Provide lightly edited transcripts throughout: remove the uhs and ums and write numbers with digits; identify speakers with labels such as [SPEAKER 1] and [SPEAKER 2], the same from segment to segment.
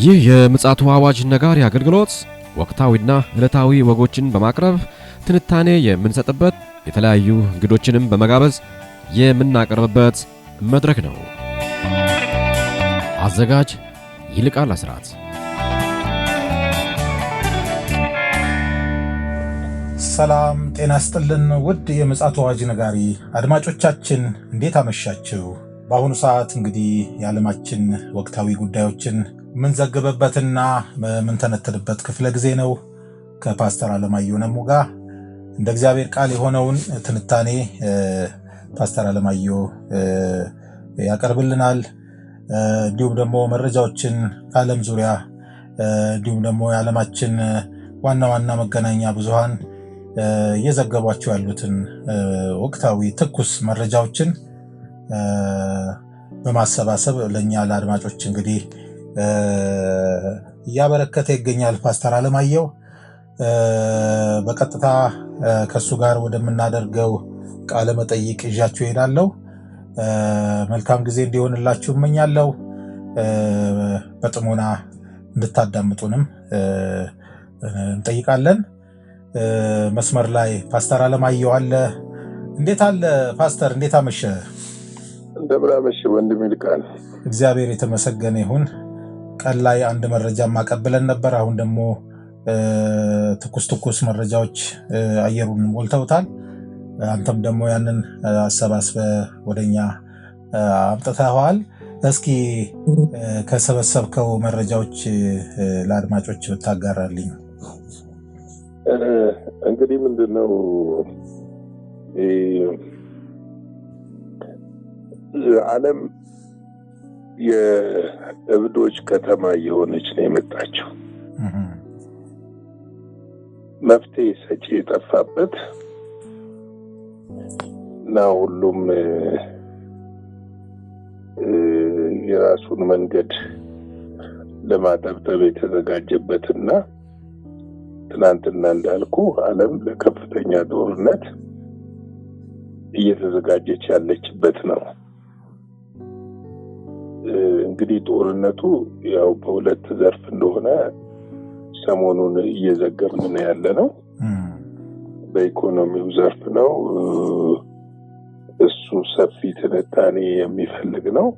[SPEAKER 1] ይህ የምጽአቱ አዋጅ ነጋሪ አገልግሎት ወቅታዊና ዕለታዊ ወጎችን በማቅረብ ትንታኔ የምንሰጥበት የተለያዩ እንግዶችንም በመጋበዝ የምናቀርብበት መድረክ ነው። አዘጋጅ ይልቃል አስራት።
[SPEAKER 2] ሰላም ጤና ይስጥልን ውድ የምጽአቱ አዋጅ ነጋሪ አድማጮቻችን እንዴት አመሻችሁ? በአሁኑ ሰዓት እንግዲህ የዓለማችን ወቅታዊ ጉዳዮችን ምን ዘግበበትና ምን ተነተልበት ክፍለ ጊዜ ነው። ከፓስተር አለማየሁ ነሙ ጋር እንደ እግዚአብሔር ቃል የሆነውን ትንታኔ ፓስተር አለማየሁ ያቀርብልናል። እንዲሁም ደግሞ መረጃዎችን ከዓለም ዙሪያ እንዲሁም ደግሞ የዓለማችን ዋና ዋና መገናኛ ብዙሃን እየዘገቧቸው ያሉትን ወቅታዊ ትኩስ መረጃዎችን በማሰባሰብ ለኛ ለአድማጮች እንግዲህ እያበረከተ ይገኛል ፓስተር አለማየሁ። በቀጥታ ከሱ ጋር ወደምናደርገው ቃለ መጠይቅ ይዣችሁ እሄዳለሁ። መልካም ጊዜ እንዲሆንላችሁ እመኛለሁ። በጥሞና እንድታዳምጡንም እንጠይቃለን። መስመር ላይ ፓስተር አለማየሁ አለ። እንዴት አለ ፓስተር? እንዴት አመሸ?
[SPEAKER 3] እንደምን አመሸ ወንድሜ ይልቃል።
[SPEAKER 2] እግዚአብሔር የተመሰገነ ይሁን። ቀን ላይ አንድ መረጃ ማቀበለን ነበር። አሁን ደግሞ ትኩስ መረጃዎች አየሩን ሞልተውታል። አንተም ደግሞ ያንን አሰባስበ ወደኛ አምጥተዋል። እስኪ ከሰበሰብከው መረጃዎች ለአድማጮች ብታጋራልኝ።
[SPEAKER 3] እንግዲህ ምንድነው ዓለም የእብዶች ከተማ የሆነች ነው የመጣችው። መፍትሄ ሰጪ የጠፋበት እና ሁሉም የራሱን መንገድ ለማጠብጠብ የተዘጋጀበትና ትናንትና እንዳልኩ ዓለም ለከፍተኛ ጦርነት እየተዘጋጀች ያለችበት ነው። እንግዲህ ጦርነቱ ያው በሁለት ዘርፍ እንደሆነ ሰሞኑን እየዘገብን ያለነው። በኢኮኖሚው ዘርፍ ነው። እሱ ሰፊ ትንታኔ የሚፈልግ ነው።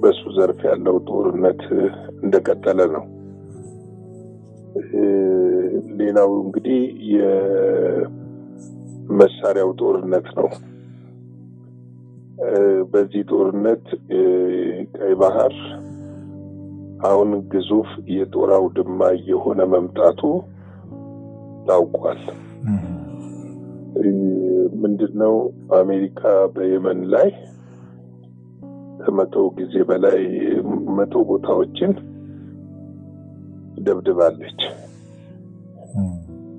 [SPEAKER 3] በሱ ዘርፍ ያለው ጦርነት እንደቀጠለ ነው። ሌላው እንግዲህ የመሳሪያው ጦርነት ነው። በዚህ ጦርነት ቀይ ባህር አሁን ግዙፍ የጦር አውድማ የሆነ መምጣቱ ታውቋል። ምንድነው አሜሪካ በየመን ላይ ከ100 ጊዜ በላይ 100 ቦታዎችን ደብድባለች።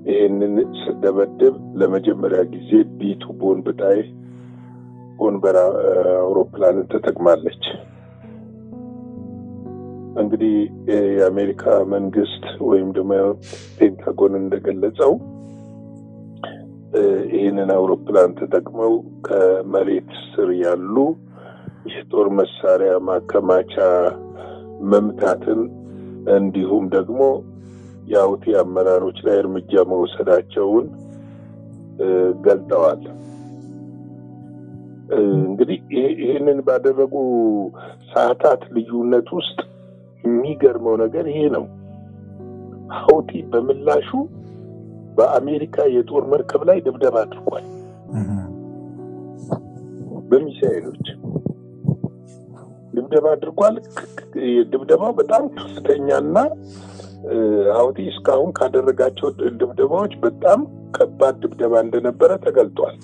[SPEAKER 3] ይህንን ስደበድብ ለመጀመሪያ ጊዜ ቢቱ ቦምብ ጣይ ቦምበር አውሮፕላንን ተጠቅማለች። እንግዲህ የአሜሪካ መንግስት ወይም ደግሞ ፔንታጎን እንደገለጸው ይህንን አውሮፕላን ተጠቅመው ከመሬት ስር ያሉ የጦር መሳሪያ ማከማቻ መምታትን እንዲሁም ደግሞ የሁቲ አመራሮች ላይ እርምጃ መውሰዳቸውን ገልጠዋል። እንግዲህ ይህንን ባደረጉ ሰዓታት ልዩነት ውስጥ የሚገርመው ነገር ይሄ ነው። ሁቲ በምላሹ በአሜሪካ የጦር መርከብ ላይ ድብደባ አድርጓል። በሚሳኤሎች ድብደባ አድርጓል። ድብደባው በጣም ከፍተኛና ሁቲ እስካሁን ካደረጋቸው ድብደባዎች በጣም ከባድ ድብደባ እንደነበረ ተገልጧል።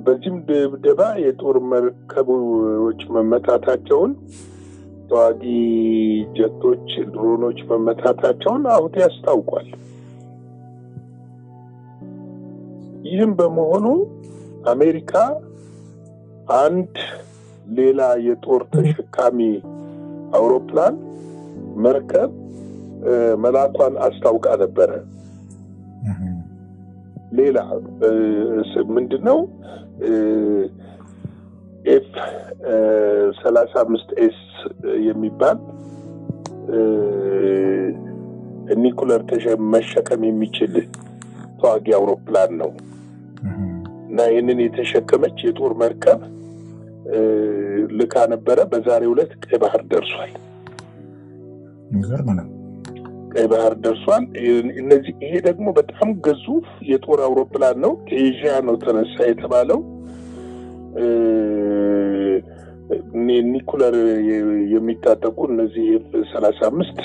[SPEAKER 3] በዚህም ድብደባ የጦር መርከቦች መመታታቸውን፣ ተዋጊ ጀቶች፣ ድሮኖች መመታታቸውን ሁቲ ያስታውቋል። ይህም በመሆኑ አሜሪካ አንድ ሌላ የጦር ተሸካሚ አውሮፕላን መርከብ መላኳን አስታውቃ ነበረ። ሌላ ምንድነው ኤፍ 35ኤስ የሚባል ኒኩለር መሸከም የሚችል ተዋጊ አውሮፕላን ነው እና ይህንን የተሸከመች የጦር መርከብ ልካ ነበረ። በዛሬው ዕለት ቀይ ባህር ደርሷል። ቀይ ባህር ደርሷል። ይሄ ደግሞ በጣም ግዙፍ የጦር አውሮፕላን ነው። ከኤዥያ ነው ተነሳ የተባለው። ኒኩለር የሚታጠቁ እነዚህ F-35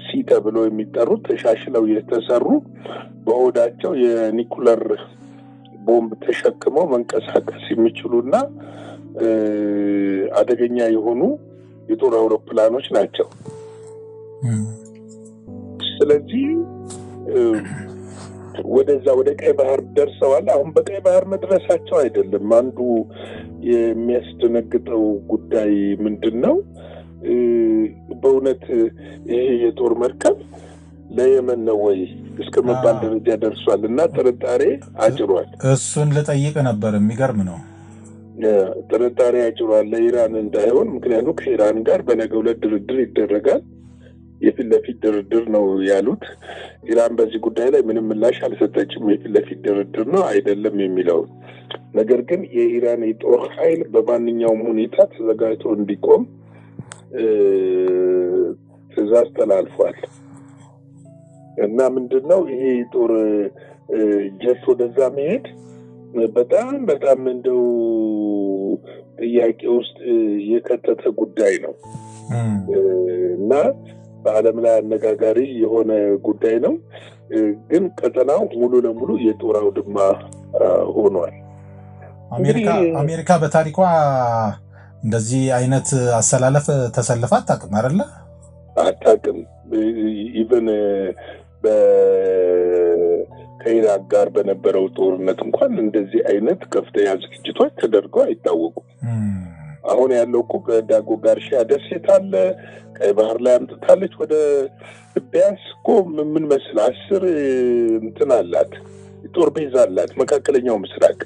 [SPEAKER 3] ሲ ተብለው የሚጠሩት ተሻሽለው የተሰሩ በሆዳቸው የኒኩለር ቦምብ ተሸክመው መንቀሳቀስ የሚችሉና አደገኛ የሆኑ የጦር አውሮፕላኖች ናቸው። ስለዚህ ወደ ቀይ ባህር ደርሰዋል። አሁን በቀይ ባህር መድረሳቸው አይደለም አንዱ የሚያስደነግጠው ጉዳይ ምንድነው? በእውነት ይሄ የጦር መርከብ ለየመን ነው ወይ እስከመባል ደረጃ ደርሷል እና ጥርጣሬ አጭሯል።
[SPEAKER 2] እሱን ልጠይቅ ነበር። የሚገርም ነው።
[SPEAKER 3] ጥርጣሬ አጭሯል ለኢራን እንዳይሆን። ምክንያቱም ከኢራን ጋር በነገው ዕለት ድርድር ይደረጋል። የፊት ለፊት ድርድር ነው ያሉት። ኢራን በዚህ ጉዳይ ላይ ምንም ምላሽ አልሰጠችም። የፊት ለፊት ድርድር ነው አይደለም የሚለው ነገር ግን የኢራን የጦር ኃይል በማንኛውም ሁኔታ ተዘጋጅቶ እንዲቆም ትዕዛዝ ተላልፏል እና ምንድነው ይሄ ጦር ጀት ወደዛ መሄድ በጣም እንደው ጥያቄ ውስጥ የከተተ ጉዳይ ነው እና በዓለም ላይ አነጋጋሪ የሆነ ጉዳይ ነው። ግን ቀጠናው ሙሉ ለሙሉ የጦር አውድማ ሆኗል።
[SPEAKER 2] አሜሪካ በታሪኳ እንደዚህ አይነት አሰላለፍ ተሰልፋ አታውቅም አይደለ?
[SPEAKER 3] አታውቅም። ኢቨን ከኢራቅ ጋር በነበረው ጦርነት እንኳን እንደዚህ አይነት ከፍተኛ ዝግጅቶች ተደርገው አይታወቁም። አሁን ያለው እኮ ዳጎ ጋርሺያ ደሴት አለ፣ ቀይ ባህር ላይ አምጥታለች። ወደ ቢያንስ እኮ ምን መስል 10 እንትን አላት፣ ጦር ቤዝ አላት መካከለኛው ምስራቅ።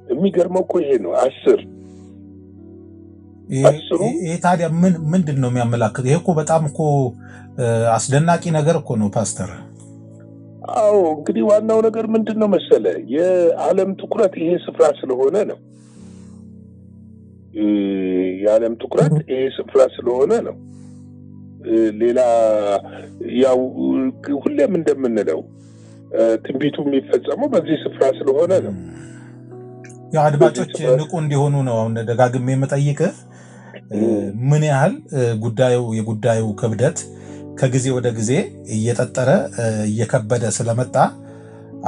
[SPEAKER 3] የሚገርመው እኮ ይሄ ነው 10።
[SPEAKER 2] ይሄ ታዲያ ምንድን ነው የሚያመላክት? ይሄ እኮ በጣም እኮ አስደናቂ ነገር እኮ ነው ፓስተር።
[SPEAKER 3] አዎ እንግዲህ ዋናው ነገር ምንድን ነው መሰለ፣ የዓለም ትኩረት ይሄ ስፍራ ስለሆነ ነው። የዓለም ትኩረት ይሄ ስፍራ ስለሆነ ነው። ሌላ ያው ሁሌም እንደምንለው ትንቢቱ የሚፈጸመው በዚህ ስፍራ ስለሆነ ነው።
[SPEAKER 2] ያው አድማጮች ንቁ እንዲሆኑ ነው አሁን ደጋግሜ የምጠይቅህ። ምን ያህል የጉዳዩ ክብደት ከጊዜ ወደ ጊዜ እየጠጠረ እየከበደ ስለመጣ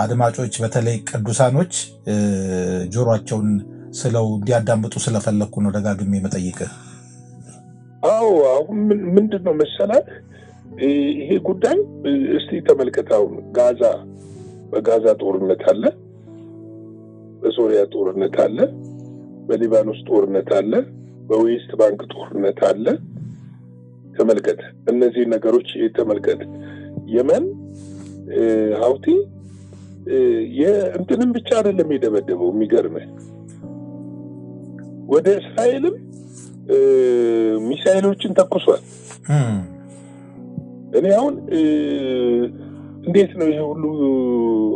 [SPEAKER 2] አድማጮች በተለይ ቅዱሳኖች ጆሮአቸውን ስለው እንዲያዳምጡ ስለፈለኩ ነው ደጋግሜ የምጠይቅህ።
[SPEAKER 3] አዎ አሁን ምንድነው መሰለህ ይሄ ጉዳይ እስቲ ተመልከታው። በጋዛ ጦርነት አለ፣ በሶሪያ ጦርነት አለ፣ በሊባኖስ ጦርነት አለ፣ በዌስት ባንክ ጦርነት አለ። ተመልከት፣ እነዚህ ነገሮች ተመልከት። የመን ሀውቲ የእንትንም ብቻ አይደለም የደበደበው። የሚገርምህ ወደ እስራኤልም ሚሳኤሎችን ተኩሷል። እኔ አሁን እንዴት ነው ይሄ ሁሉ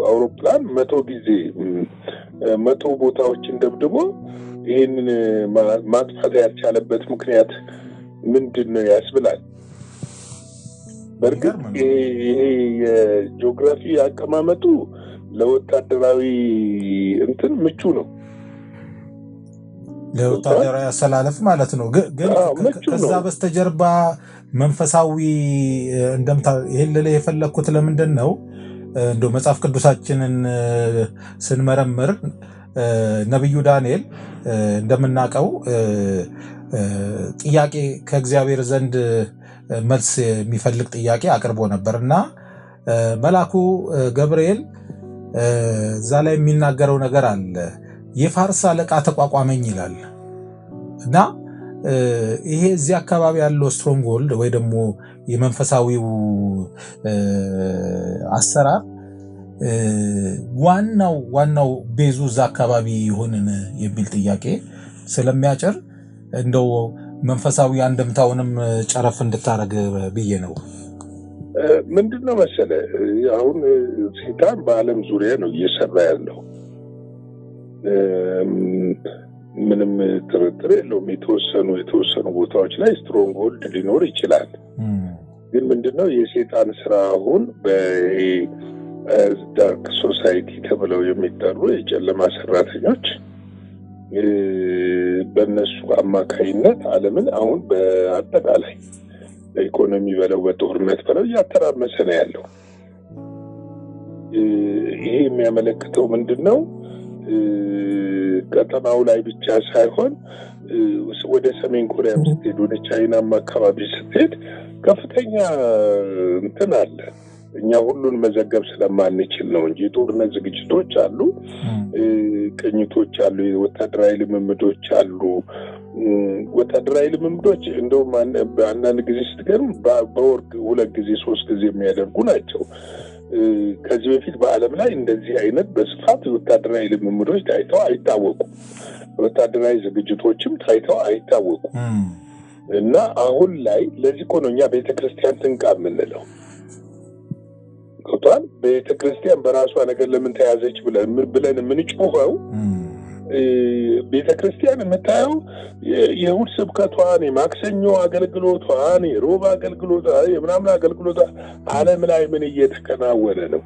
[SPEAKER 3] አውሮፕላን 100 ጊዜ 100 ቦታዎችን ደብድቦ ይሄንን ማጥፋት ያልቻለበት ምክንያት ምንድነው ያስብላል። በእርግጥ ይሄ የጂኦግራፊ አቀማመጡ ለወታደራዊ እንትን ምቹ ነው፣
[SPEAKER 2] ለወታደራዊ አሰላለፍ ማለት ነው። ግን ከዛ በስተጀርባ መንፈሳዊ እንደምታ ይሄን ለለ የፈለኩት ለምንድን ነው እንደው መጽሐፍ ቅዱሳችንን ስንመረምር ነብዩ ዳንኤል እንደምናውቀው ጥያቄ ከእግዚአብሔር ዘንድ መልስ የሚፈልግ ጥያቄ አቅርቦ ነበርና መልአኩ ገብርኤል እዛ ላይ የሚናገረው ነገር አለ። የፋርስ አለቃ ተቋቋመኝ ይላል እና ይሄ እዚህ አካባቢ ያለው ስትሮንግሆልድ ወይ ደግሞ የመንፈሳዊው አሰራር ዋናው ቤዙ እዛ አካባቢ ይሆንን የሚል ጥያቄ ስለሚያጭር እንደው መንፈሳዊ አንድምታውንም ጨረፍ እንድታረግ ብዬ ነው።
[SPEAKER 3] ምንድነው መሰለ አሁን ሰይጣን በአለም ዙሪያ ነው እየሰራ ያለው ምንም ጥርጥር የለውም የተወሰኑ ቦታዎች ላይ ስትሮንግ ሆልድ ሊኖር ይችላል ግን ምንድነው የሰይጣን ስራ አሁን በዳርክ ሶሳይቲ ተብለው የሚጠሩ የጨለማ ሰራተኞች በእነሱ አማካይነት ዓለምን አሁን በአጠቃላይ ኢኮኖሚ በለው በጦርነት በለው ያተራመሰ ነው ያለው ይሄ የሚያመለክተው ምንድነው ቀጠናው ላይ ብቻ ሳይሆን ወደ ሰሜን ኮሪያ ስትሄድ ወደ ቻይናም አካባቢ ስትሄድ ከፍተኛ እንትን አለ እኛ ሁሉን መዘገብ ስለማንችል ነው እንጂ ጦርነት ዝግጅቶች አሉ ቅኝቶች አሉ ወታደራዊ ልምምዶች አሉ ወታደራዊ ልምምዶች እንደውም አንዳንድ ጊዜ ስትገርም በወርቅ 2 ጊዜ 3 ጊዜ የሚያደርጉ ናቸው ከዚህ በፊት በአለም ላይ እንደዚህ አይነት በስፋት ወታደራዊ ልምምዶች ታይተው አይታወቁም ወታደራዊ ዝግጅቶችም ታይተው አይታወቁም እና አሁን ላይ ለዚህ ኮኖኛ ቤተክርስቲያን ትንቃ ምንለው ቆጣን ቤተክርስቲያን በራሷ ነገር ለምን ተያዘች ብለን ምን ጮኸው ቤተክርስቲያን መታየው የእሁድ ስብከቷን የማክሰኞ አገልግሎቷን የሮብ አገልግሎቷን የምናምን አገልግሎቷ ዓለም ላይ ምን እየተከናወነ ነው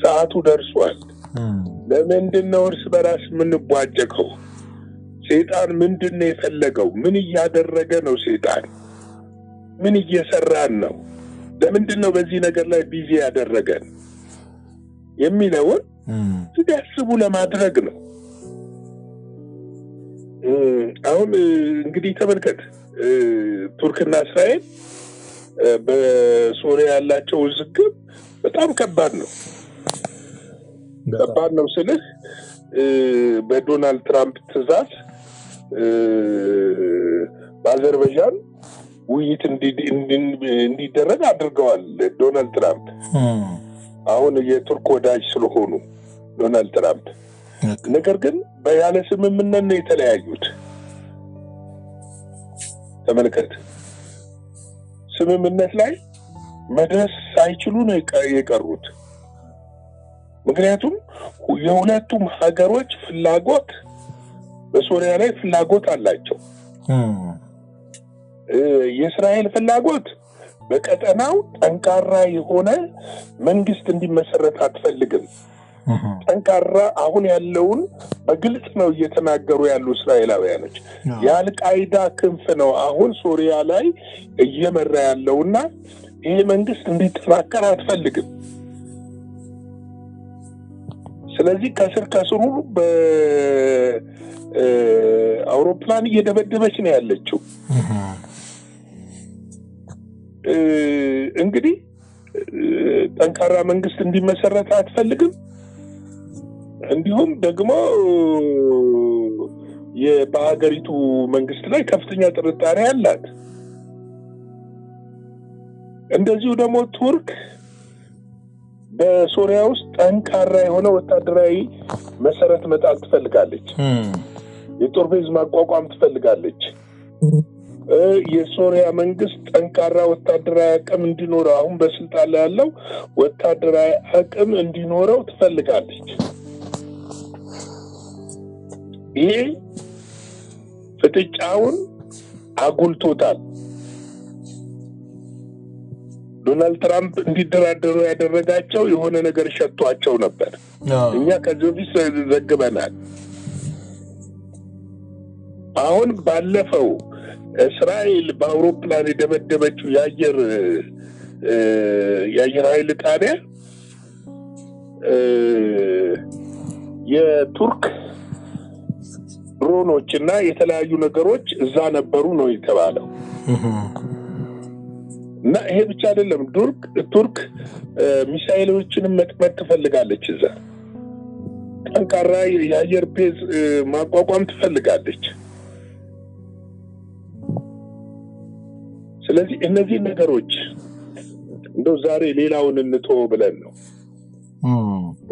[SPEAKER 3] ሰዓቱ ደርሷል ለምንድነው እርስ በራስ ምን ቧጨቀው ሰይጣን ምንድነው የፈለገው ምን እያደረገ ነው ሰይጣን ምን እየሰራን ነው ለምንድነው በዚህ ነገር ላይ ቢዚ ያደረገን የሚለው ሲያስቡ ለማድረግ ነው አሁን እንግዲህ ተመልከት ቱርክና እስራኤል በሶሪያ ያላቸው ውዝግብ በጣም ከባድ ነው ስልህ በዶናልድ ትራምፕ ትዕዛዝ በአዘርባይጃን ውይይት እንዲደረግ አድርገዋል ዶናልድ ትራምፕ አሁን የቱርክ ወዳጅ ስለሆኑ ዶናልድ ትራምፕ ነገር ግን በያለ ስምምነት ነው የተለያዩት ተመልከት ስምምነት ላይ መድረስ ሳይችሉ ነው የቀሩት ምክንያቱም የሁለቱም ሀገሮች ፍላጎት በሶሪያ ላይ ፍላጎት አላቸው የእስራኤል ፍላጎት በቀጠናው ጠንካራ የሆነ መንግስት እንዲመሰረት አትፈልግም ጠንካራ አሁን ያለውን በግልጽ ነው እየተናገሩ ያሉ እስራኤላውያኖች የአልቃይዳ ክንፍ ነው አሁን ሶሪያ ላይ እየመራ ያለውና ይሄ መንግስት እንዲጠናከር አትፈልግም ስለዚህ ከስሩ በአውሮፕላን እየደበደበች ነው ያለችው እንግዲህ ጠንካራ መንግስት እንዲመሰረት አትፈልግም እንዲሁም ደግሞ የባህገሪቱ መንግስት ላይ ከፍተኛ ጥርጣሬ አላት እንደዚሁ ደግሞ ቱርክ በሶሪያ ውስጥ ጠንካራ የሆነ ወታደራዊ መሰረት መጣል ትፈልጋለች የጦር ቤዝ ማቋቋም ትፈልጋለች የሶሪያ መንግስት ጠንካራ ወታደራዊ አቅም እንዲኖረው አሁን በስልጣን ላይ ያለው ወታደራዊ አቅም እንዲኖረው ትፈልጋለች ይሄ ፍጥጫውን አጉልቶታል ዶናልድ ትራምፕ እንዲደራደሩ ያደረጋቸው የሆነ ነገር ሸቷቸው ነበር እኛ ከዚህ በፊት ዘግበናል አሁን ባለፈው እስራኤል በአውሮፕላን የደበደበችው የአየር ኃይል ጣቢያ የቱርክ ድሮኖችና የተለያዩ ነገሮች እዛ ነበሩ ነው የተባለው እና ይሄ ብቻ አይደለም ቱርክ ሚሳኤሎችንም መጥመድ ትፈልጋለች እዛ ጠንካራ የአየር ቤዝ ማቋቋም ትፈልጋለች ስለዚህ እነዚህ ነገሮች እንደው ዛሬ ሌላውን እንተው ብለን ነው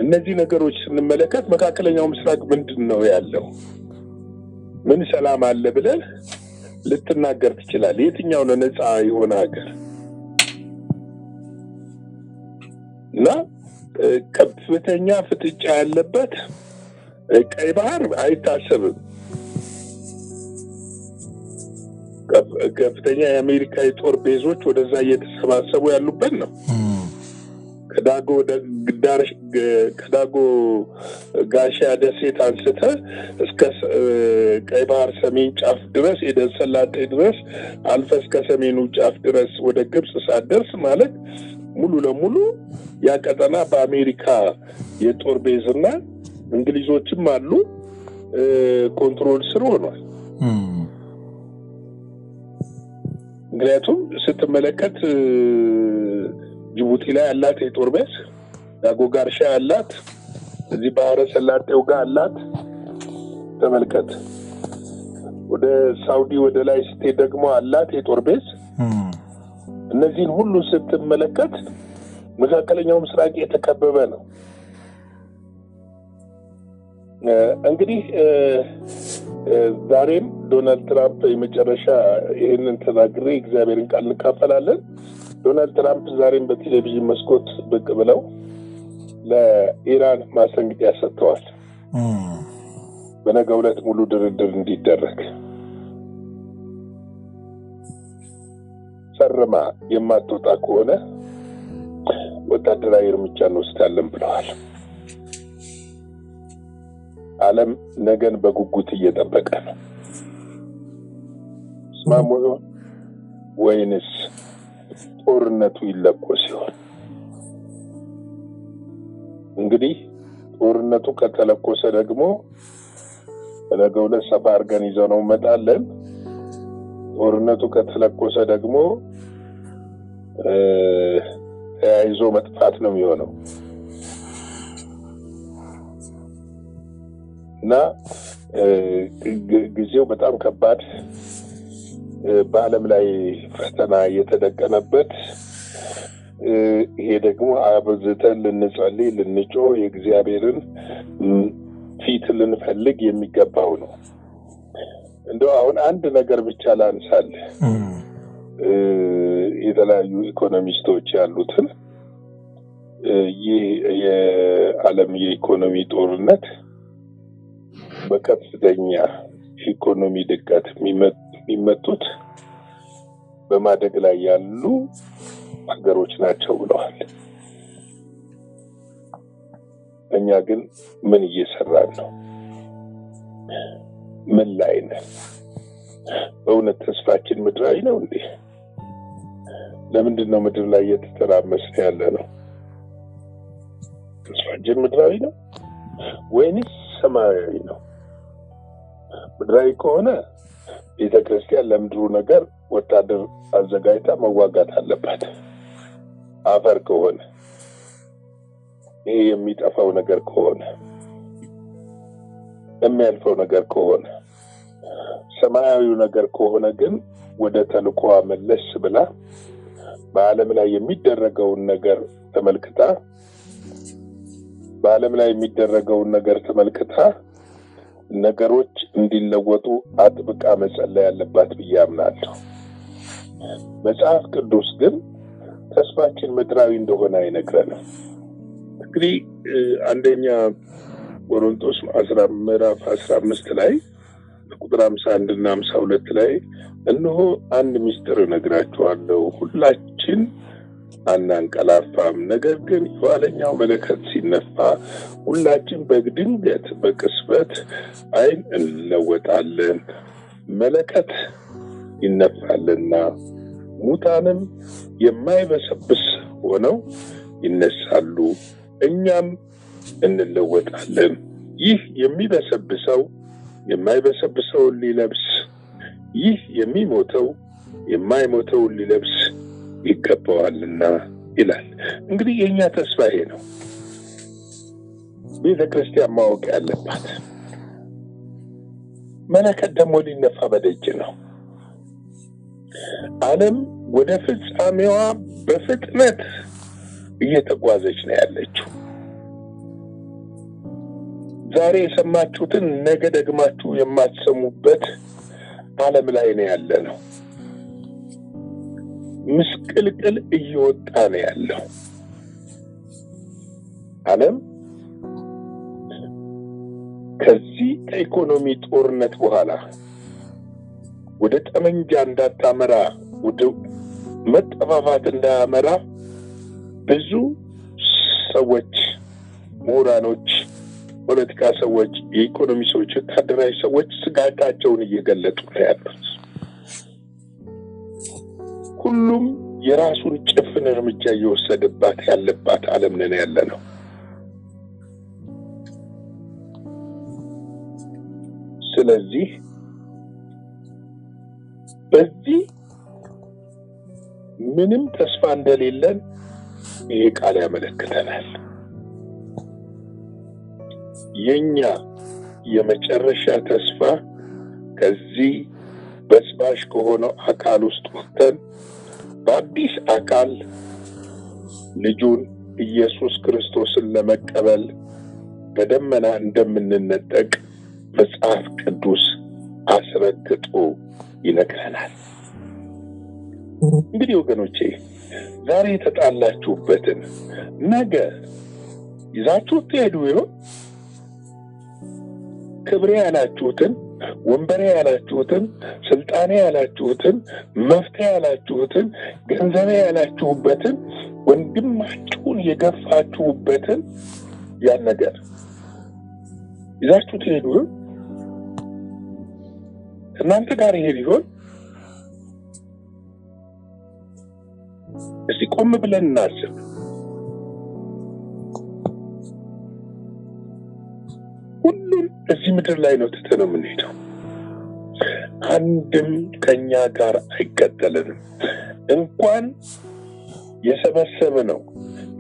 [SPEAKER 3] እነዚህ ነገሮች ስንመለከት መካከለኛው ምስራቅ ምንድነው ያለው ምን ሰላም አለ ብለህ ልትናገር ትችላለህ? የትኛው ነው ነፃ የሆነ ሀገር? እና ከፍተኛ ፍጥጫ ያለበት ቀይ ባህር አይታሰብም። ከፍተኛ የአሜሪካ የጦር ቤዞች ወደዛ እየተሰባሰቡ ያሉበት ነው። ከዳጎ ጋሻ ደሴት አንስተ እስከ ቀይ ባህር ሰሜን ጫፍ ድረስ የደሰላጤ ድረስ አልፈ እስከ ሰሜኑ ጫፍ ድረስ ወደ ግብጽ ሳደርስ ማለት ሙሉ ለሙሉ ያ ቀጠና በአሜሪካ የጦር ቤዝና እንግሊዞችም አሉ ኮንትሮል ስር ሆኗል። ምክንያቱም ስትመለከት ጅቡቲ ላይ ያላት የጦር ቤዝ ዳጎ ጋርሻ ያላት እዚህ ባህረ ሰላጤው ጋር ያላት ተመልከት። ወደ ሳውዲ ወደ ላይ ስትሄድ ደግሞ አላት የጦር ቤዝ። እነዚህን ሁሉ ስትመለከት መካከለኛው ምስራቅ የተከበበ ነው። እንግዲህ ዛሬም ዶናልድ ትራምፕ የመጨረሻ ይሄንን ተናግሬ እግዚአብሔርን ቃል እንካፈላለን። ዶናልድ ትራምፕ ዛሬም በቴሌቪዥን መስኮት ብቅ ብለው ለኢራን ማስጠንቀቂያ ሰጥተዋል። በነገው ዕለት ሙሉ ድርድር እንዲደረግ ፈርማ የማትወጣ ከሆነ ወታደራዊ እርምጃ እንወስዳለን ብለዋል። ዓለም ነገን በጉጉት እየጠበቀ ነው። ስማሙ ወይንስ ጦርነቱ ይለኮስ ይሆን? እንግዲህ ጦርነቱ ከተለኮሰ ደግሞ በነገው ዕለት ሰፋ አድርገን ይዘው ነው እንመጣለን። ጦርነቱ ከተለኮሰ ደግሞ ተያይዞ መጥፋት ነው የሚሆነው እና ጊዜው በጣም ከባድ በዓለም ላይ ፈተና የተደቀነበት ይሄ ደግሞ አብዝተን ልንጸልይ ልንጮህ የእግዚአብሔርን ፊት ልንፈልግ የሚገባው ነው። እንደው አሁን አንድ ነገር ብቻ ላንሳል። የተለያዩ ኢኮኖሚስቶች ያሉትን ይህ የዓለም የኢኮኖሚ ጦርነት በከፍተኛ ኢኮኖሚ ድቀት የሚመጡት በማደግ ላይ ያሉ ሀገሮች ናቸው ብለዋል። እኛ ግን ምን እየሰራን ነው? ምን ላይ ነን? በእውነት ተስፋችን ምድራዊ ነው እንዴ? ለምንድን ነው ምድር ላይ እየተተራመስን ያለ ነው? ተስፋችን ምድራዊ ነው ወይንስ ሰማያዊ ነው? ምድራዊ ከሆነ ቤተክርስቲያን ለምድሩ ነገር ወታደር አዘጋጅታ መዋጋት አለባት። አፈር ከሆነ ይሄ የሚጠፋው ነገር ከሆነ የሚያልፈው ነገር ከሆነ ሰማያዊው ነገር ከሆነ ግን ወደ ተልኮዋ መለስ ብላ በዓለም ላይ የሚደረገውን ነገር ተመልክታ ነገሮች እንዲለወጡ አጥብቃ መጸለይ ያለባት ብዬ አምናለሁ። መጽሐፍ ቅዱስ ግን ተስፋችን ምድራዊ እንደሆነ አይነግረንም። እንግዲህ አንደኛ ቆሮንቶስ ምዕራፍ 15 ላይ ቁጥር 51 እና 52 ላይ እነሆ አንድ ምስጢር እነግራችኋለሁ፣ ሁላችን አናንቀላፋም፣ ነገር ግን የኋለኛው መለከት ሲነፋ ሁላችን በድንገት በቅጽበት ዓይን እንለወጣለን። መለከት ይነፋልና ሙታንም የማይበሰብስ ሆነው ይነሳሉ፣ እኛም እንለወጣለን። ይህ የሚበሰብሰው የማይበሰብሰውን ሊለብስ፣ ይህ የሚሞተው የማይሞተውን ሊለብስ ይገባዋልና ይላል። እንግዲህ የኛ ተስፋ ይሄ ነው። ቤተክርስቲያን ማወቅ ያለባት መለከት ደግሞ ሊነፋ በደጅ ነው። ዓለም ወደ ፍጻሜዋ በፍጥነት እየተጓዘች ነው ያለችው። ዛሬ የሰማችሁትን ነገ ደግማችሁ የማትሰሙበት ዓለም ላይ ነው ያለነው። ምስቅልቅል እየወጣ ነው ያለው ዓለም። ከዚህ ከኢኮኖሚ ጦርነት በኋላ ወደ ጠመንጃ እንዳታመራ፣ ወደ መጠፋፋት እንዳያመራ ብዙ ሰዎች፣ ምሁራኖች፣ ፖለቲካ ሰዎች፣ የኢኮኖሚ ሰዎች፣ ወታደራዊ ሰዎች ስጋታቸውን እየገለጡ ነው ያሉት። ሁሉም የራሱን ጭፍን እርምጃ እየወሰደባት ያለባት ዓለም ነን ያለነው። ስለዚህ በዚህ ምንም ተስፋ እንደሌለን ይሄ ቃል ያመለክተናል። የኛ የመጨረሻ ተስፋ ከዚህ በስባሽ ከሆነው አካል ውስጥ ወጥተን በአዲስ አካል ልጁን ኢየሱስ ክርስቶስን ለመቀበል በደመና እንደምንነጠቅ መጽሐፍ ቅዱስ አስረግጦ ይነግረናል። እንግዲህ ወገኖቼ ዛሬ ተጣላችሁበትን ነገ ይዛችሁ ትሄዱ ይሆን? ክብሬ ያላችሁትን፣ ወንበሬ ያላችሁትን፣ ስልጣኔ ያላችሁትን፣ መፍትሄ ያላችሁትን፣ ገንዘቤ ያላችሁበትን፣ ወንድማችሁን የገፋችሁበትን ያን ነገር ይዛችሁ ትሄዱ ይሆን? እናንተ ጋር ይሄድ ይሆን? እስቲ ቆም ብለን እናስብ። ሁሉም እዚህ ምድር ላይ ነው ትተነው የምንሄደው። አንድም ከኛ ጋር አይቀጥልንም። እንኳን የሰበሰብነው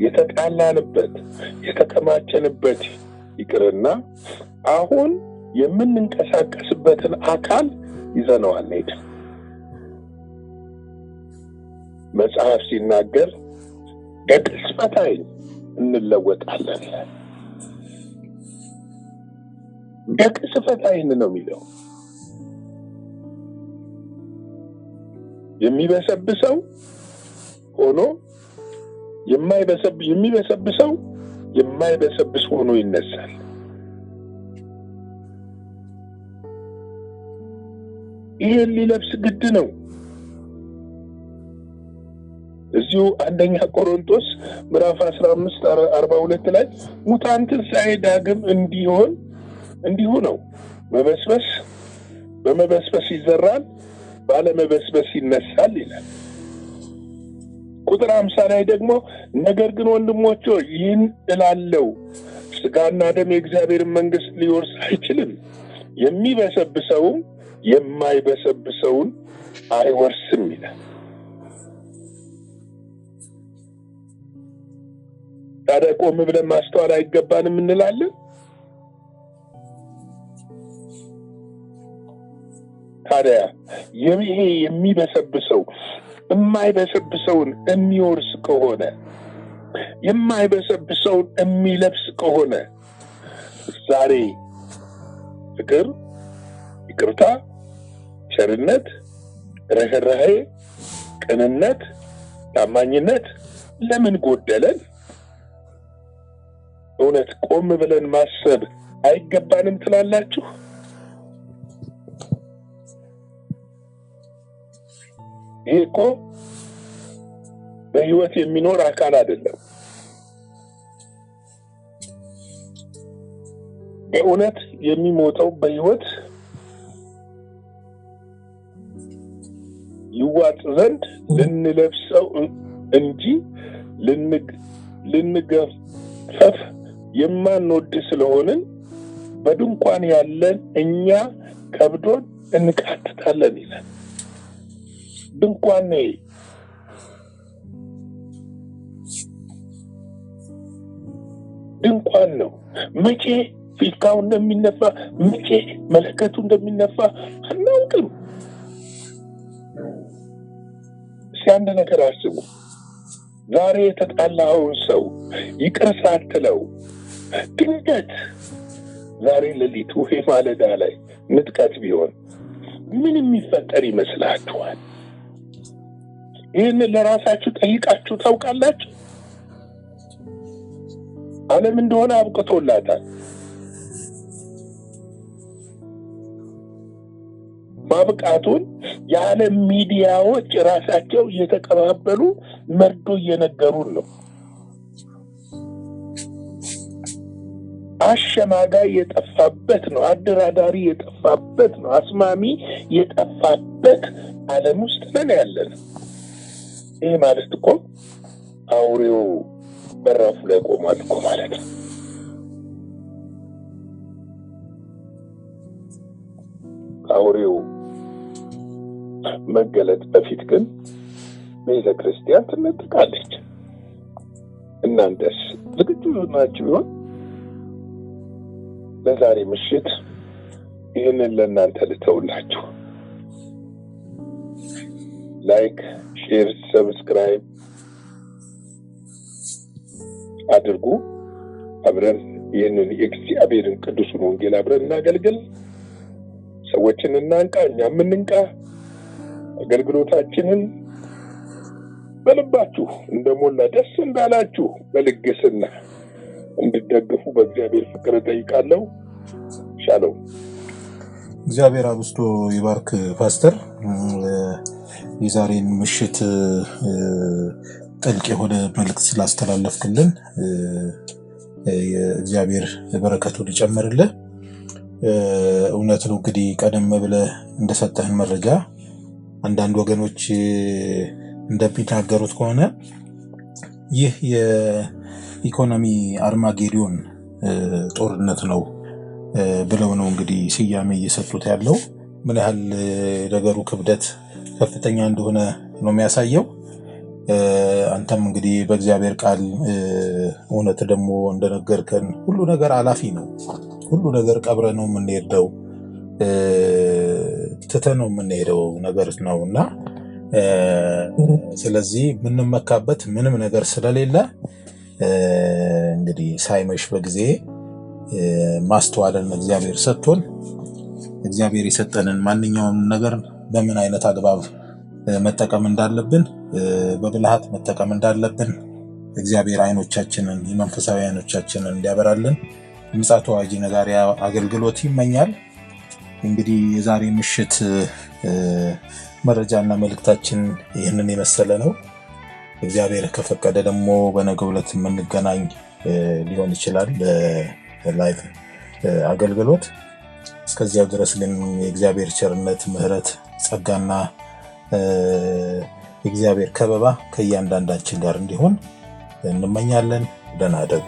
[SPEAKER 3] የተጣላንበት የተከማቸንበት ይቅርና አሁን የምንንቀሳቀስበትን አካል ይዘነው አንሄድም። መጽሐፍ ሲናገር በቅጽበት ዓይን እንለወጣለን። በቅጽበት ዓይን ነው የሚለው። የሚበሰብሰው ሆኖ የሚበሰብሰው የማይበሰብስ ሆኖ ይነሳል። ይሄን ሊለብስ ግድ ነው። እዚሁ አንደኛ ቆሮንቶስ ምዕራፍ 15:42 ላይ ሙታን ትንሣኤ ዳግም እንዲሁ ነው። መበስበስ በመበስበስ ይዘራል፣ ባለመበስበስ ይነሳል ይላል። ቁጥር 50 ላይ ደግሞ ነገር ግን ወንድሞች ይህን እላለሁ፣ ሥጋና ደም የእግዚአብሔርን መንግሥት ሊወርስ አይችልም፣ የሚበሰብሰውም የማይበሰብሰውን አይወርስም ይላል። ታዲያ ቆም ብለን ማስተዋል አይገባንም እንላለን? ታዲያ ይሄ የሚበሰብሰው የማይበሰብሰውን የሚወርስ ከሆነ የማይበሰብሰውን የሚለብስ ከሆነ ዛሬ ፍቅር፣ ይቅርታ፣ ቸርነት፣ ርህራሄ፣ ቅንነት፣ ታማኝነት ለምን ጎደለን? እውነት ቆም ብለን ማሰብ አይገባንም ትላላችሁ? ይሄ እኮ በህይወት የሚኖር አካል አይደለም። በእውነት የሚሞተው በህይወት ይዋጥ ዘንድ ልንለብሰው እንጂ ልንገፈፍ የማንወድ ስለሆንን በድንኳን ያለን እኛ ከብዶን እንቃትታለን ይላል። ድንኳን ነው። መቼ ፊልካው እንደሚነፋ መቼ መለከቱ እንደሚነፋ አናውቅም። ሲያንድ ነገር አስቡ። ዛሬ የተጣላውን ሰው ይቅር ሳትለው ድንገት ዛሬ ሌሊት ወይ ማለዳ ላይ ምጥቀት ቢሆን ምን የሚፈጠር ይመስላችኋል? ይህን ለራሳችሁ ጠይቃችሁ ታውቃላችሁ? ዓለም እንደሆነ አብቅቶላታል። ማብቃቱን የዓለም ሚዲያዎች ራሳቸው እየተቀባበሉ መርዶ እየነገሩን ነው። አሸማጋይ የጠፋበት ነው። አደራዳሪ የጠፋበት ነው። አስማሚ የጠፋበት ዓለም ውስጥ ነን ያለነው። ይሄ ማለት እኮ አውሬው በራፉ ላይ ቆሟል እኮ ማለት ነው። አውሬው መገለጥ በፊት ግን ቤተ ክርስቲያን ትነጥቃለች። እናንተስ ዝግጁ ናችሁ ይሆን? ለዛሬ ምሽት ይህንን ለእናንተ ልተውላችሁ። ላይክ፣ ሼር፣ ሰብስክራይብ አድርጉ። አብረን ይህንን የእግዚአብሔርን ቅዱሱን ወንጌል አብረን እናገልግል። ሰዎችን እናንቃ፣ እኛም እንንቃ። አገልግሎታችንን በልባችሁ እንደሞላ ደስ እንዳላችሁ በልግስና እንድትደግፉ በእግዚአብሔር ፍቅር ጠይቃለሁ። ሻሎም።
[SPEAKER 2] እግዚአብሔር አብስቶ ይባርክ ፓስተር። የዛሬን ምሽት ጥልቅ የሆነ መልእክት ስላስተላለፍክልን የእግዚአብሔር በረከቱን ይጨምርልህ። እውነት ነው እንግዲህ ቀደም ብለህ እንደሰጠህን መረጃ አንዳንድ ወገኖች እንደሚናገሩት ከሆነ ይህ የኢኮኖሚ አርማጌዶን ጦርነት ነው ብለው ነው እንግዲህ ስያሜ እየሰጡት ያለው። ምን ያህል ነገሩ ክብደት ከፍተኛ እንደሆነ ነው የሚያሳየው። አንተም እንግዲህ በእግዚአብሔር ቃል እውነት ደግሞ እንደነገርከን ሁሉ ነገር አላፊ ነው። ሁሉ ነገር ቀብረ ነው የምንሄደው፣ ትተ ነው የምንሄደው ነገር ነውና ስለዚህ የምንመካበት ምንም ነገር ስለሌለ እንግዲህ ሳይመሽ በጊዜ ማስተዋልን እግዚአብሔር ሰጥቶን እግዚአብሔር የሰጠንን ማንኛውም ነገር በምን አይነት አግባብ መጠቀም እንዳለብን በብልሃት መጠቀም እንዳለብን እግዚአብሔር አይኖቻችንን የመንፈሳዊ አይኖቻችንን እንዲያበራልን ምጽአቱ አዋጅ ነጋሪ አገልግሎት ይመኛል። እንግዲህ የዛሬ ምሽት መረጃና መልእክታችን ይህንን የመሰለ ነው። እግዚአብሔር ከፈቀደ ደግሞ በነገው ዕለት የምንገናኝ ሊሆን ይችላል በላይቭ አገልግሎት። እስከዚያው ድረስ ግን የእግዚአብሔር ቸርነት፣ ምሕረት፣ ጸጋና የእግዚአብሔር ከበባ ከእያንዳንዳችን ጋር እንዲሆን እንመኛለን። ደህና እደሩ።